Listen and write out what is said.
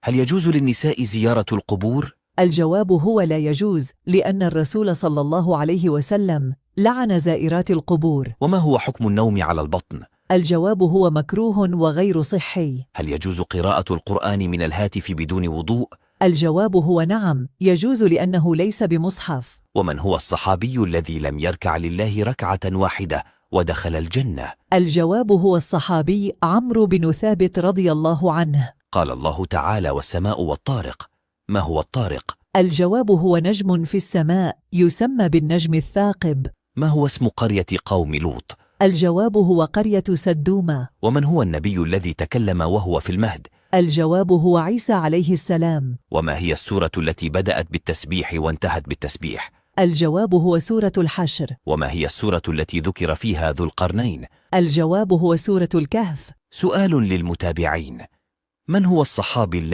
هل يجوز للنساء زيارة القبور؟ الجواب هو لا يجوز، لأن الرسول صلى الله عليه وسلم لعن زائرات القبور. وما هو حكم النوم على البطن؟ الجواب هو مكروه وغير صحي. هل يجوز قراءة القرآن من الهاتف بدون وضوء؟ الجواب هو نعم، يجوز لأنه ليس بمصحف. ومن هو الصحابي الذي لم يركع لله ركعة واحدة ودخل الجنة؟ الجواب هو الصحابي عمرو بن ثابت رضي الله عنه. قال الله تعالى: والسماء والطارق. ما هو الطارق؟ الجواب هو نجم في السماء يسمى بالنجم الثاقب. ما هو اسم قرية قوم لوط؟ الجواب هو قرية سدومة. ومن هو النبي الذي تكلم وهو في المهد؟ الجواب هو عيسى عليه السلام. وما هي السورة التي بدأت بالتسبيح وانتهت بالتسبيح؟ الجواب هو سورة الحشر. وما هي السورة التي ذكر فيها ذو القرنين؟ الجواب هو سورة الكهف. سؤال للمتابعين: من هو الصحابي الذي